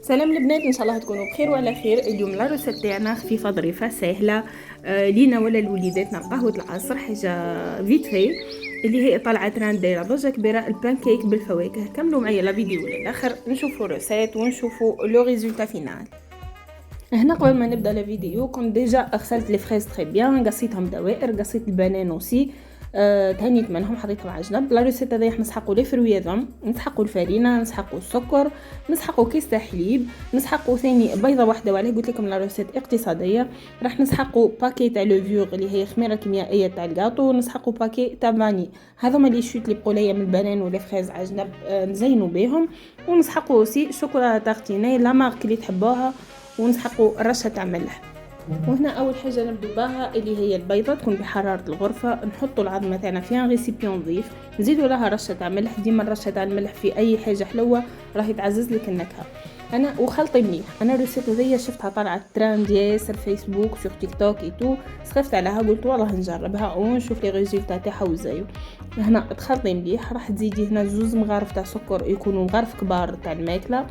سلام البنات، ان شاء الله تكونوا بخير وعلى خير. اليوم لا روسيت تاعنا خفيفه ظريفه سهله. لينا ولا لوليداتنا قهوه العصر، حاجه فيت في اللي هي طالعه ترند دايره ضجه كبيره. البانكيك بالفواكه. كملوا معايا لا فيديو للاخر نشوفوا روسيت ونشوفوا لو ريزولتا فينال. هنا قبل ما نبدا الفيديو كنت ديجا غسلت لي فريز تري بيان، قصيتهم دوائر، قصيت البنان اوسي، تهنيت منهم، حطيتهم على جنب. لا ريسيت هذه راح نسحقوا لي فروياتهم، نسحقوا الفرينه، نسحقوا السكر، نسحقوا كيس تاع حليب، نسحقوا ثاني بيضه واحده، وعليه قلت لكم لا ريسيت اقتصاديه. راح نسحقوا باكي تاع لوفور اللي هي خميره كيميائيه تاع الكاطو، نسحقوا باكي تاع فاني. هذوما لي شوت لي بقوليه من البنان ولي فريز على جنب، نزينوا بهم. ونسحقوا اوسي شوكولاته تارتيني لا مارك اللي تحبوها، ونسحقوا رشه تاع ملح. وهنا اول حاجه نبدو بها اللي هي البيضه، تكون بحراره الغرفه. نحطوا العظمه تاعنا في ان ريسيبيون نظيف، نزيدوا لها رشه تاع ملح. ديما الرشه تاع الملح في اي حاجه حلوه راهي تعزز لك النكهه. انا وخلطي مليح. انا الريسيت هذيا شفتها طالعه ترند ياسر فيسبوك سور تيك توك ايتو، سخفت عليها قلت والله نجربها ونشوف لي ريزولتا تاعها وزايو. هنا تخلطي مليح. راح تزيدي هنا 2 مغارف تاع سكر، يكونوا مغارف كبار تاع الماكله.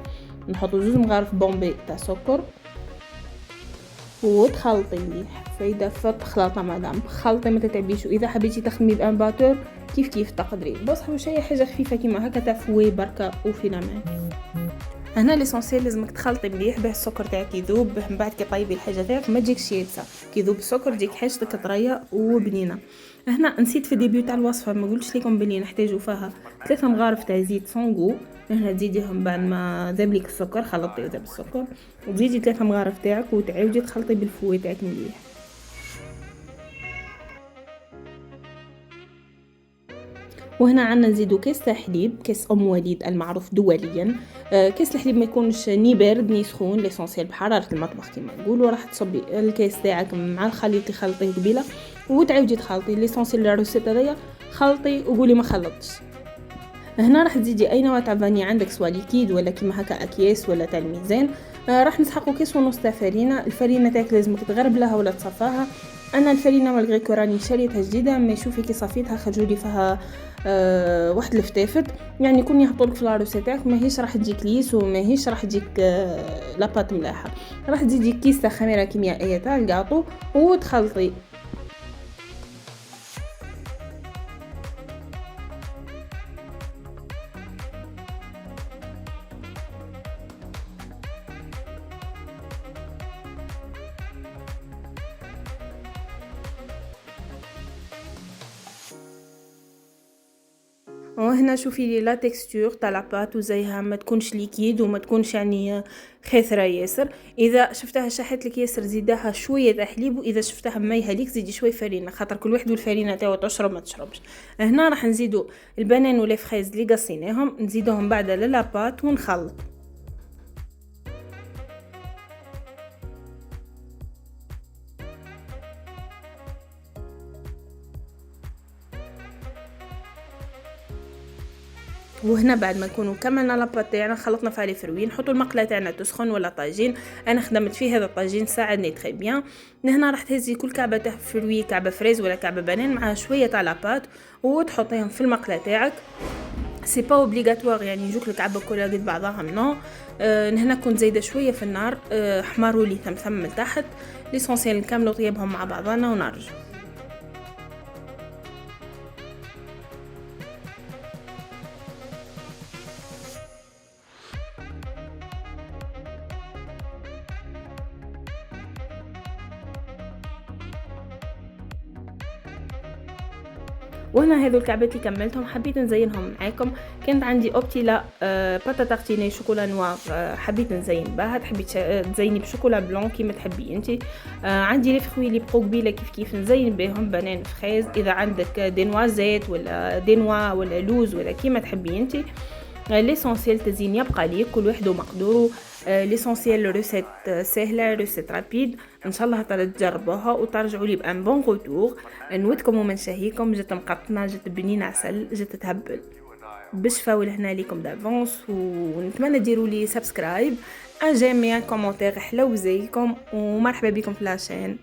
نحطوا 2 مغارف بومبي تاع سكر وتخلطي مليح. فاذا فات خلاطه مدام خلطي ما تتعبيش. واذا حبيتي تخدمي بان باتور كيف تقدري، بصح واش هي حاجه خفيفه كيما هكا تاع فوي بركه وفي الامان. هنا ليسونسيال لازمك تخلطي مليح باه السكر تاعك يذوب، من بعد كي طيبي الحاجه تاعك ما تجيكش يابسه. كي يذوب السكر تجيك حاجتك طريه وبنينه. هنا نسيت في الديبيو تاع الوصفه ما قلتش لكم بلي نحتاجوا فيها 3 مغارف تاع زيت سونغو. هنا تزيديهم بعد ما ذاب لك السكر، خلطتي ذاب السكر، وتزيدي 3 مغارف تاعك وتعاودي تخلطي بالفوي تاعك مليح. وهنا عنا نزيدو كاس تاع حليب، كاس ام وليد المعروف دوليا. كاس الحليب ما يكونش ني بارد ني سخون، ليسونسيال بحراره المطبخ كيما نقولوا. راح تصبي الكاس تاعك مع الخليط اللي خلطيه قبيله وتعاودي تخلطي. ليسونسيال لا روسيت هذيا خلطي وقولي ما خلطتش. هنا راح تزيدي اي نوع تاع فاني عندك، سواء ليكيد ولا كيما هكا اكياس ولا تاع الميزان. راح نسحقوا كيس ونص تاع فرينه. الفرينه تاعك لازمك تغربلها ولا تصفاها. انا الفرينه مالغري كوراني شريتها جديده، ما شوفي كي صفيتها خرجوا لي فيها واحد الفتافت. يعني يكون يحطولك في لاروسي تاعك ماهيش راح تجيك ليس وماهيش راح تجيك لاباط ملاحه. راح تزيدي كيس تاع خميره كيميائيه تاع الكاطو وتخلطي. وهنا شوفي لي لا تكستور تاع لاباط وزيها ما تكونش ليكيد وما تكونش يعني خاثره ياسر. اذا شفتها شحت لك ياسر زيدها شويه تاع حليب، واذا شفتها ميها ليك زيدي شويه فرينه، خاطر كل واحد والفرينه تاعو تشرب ما تشربش. هنا راح نزيدو البنان ولا فريز اللي قصيناهم، نزيدوهم بعد للاباط ونخلط. وهنا بعد ما نكونوا كملنا لاباط تاعنا خلطنا فيها لي فروي، نحطوا المقله تاعنا تسخن ولا طاجين. انا خدمت فيه هذا الطاجين ساعدني تري بيان. هنا راح تهزي كل كعبه تاع فروي، كعبه فريز ولا كعبه بنان مع شويه تاع لاباط وتحطيهم في المقله تاعك. سي با اوبليغاتوار يعني يجوك الكعبه كلها قد بعضها نو. هنا كنت زايده شويه في النار، حمروا لي ثم من تحت. ليسونسيال نكملوا طيبهم مع بعضنا ونرجع. وهنا هذو الكعبات اللي كملتهم حبيت نزينهم معاكم. كانت عندي اوبتيلا باتا تارتيني شوكولا نوار، حبيت نزين بها. تحبي تزيني بشوكولا بلون كيما تحبي انت. عندي لي فخوي اللي بقوا قبيله كيف نزين بهم بنان فريز. اذا عندك دي نوازيت ولا دي نوا ولا لوز ولا كيما تحبي انت. ليسونسيال تزيين يبقى ليك كل واحد ومقدوره. ليسونسيال روسيت سهله، روسيت رابيد. ان شاء الله تجربوها وترجعوا لي بان بون روتور. نودكم ومن شهيكم. جت مقطنه، جت بنين عسل، جت تهبل بالشفا ولهنا ليكم دافونس. ونتمنى ديروا لي سبسكرايب، ان جيم، ان كومونتير حلو زيكم، ومرحبا بكم في لاشين.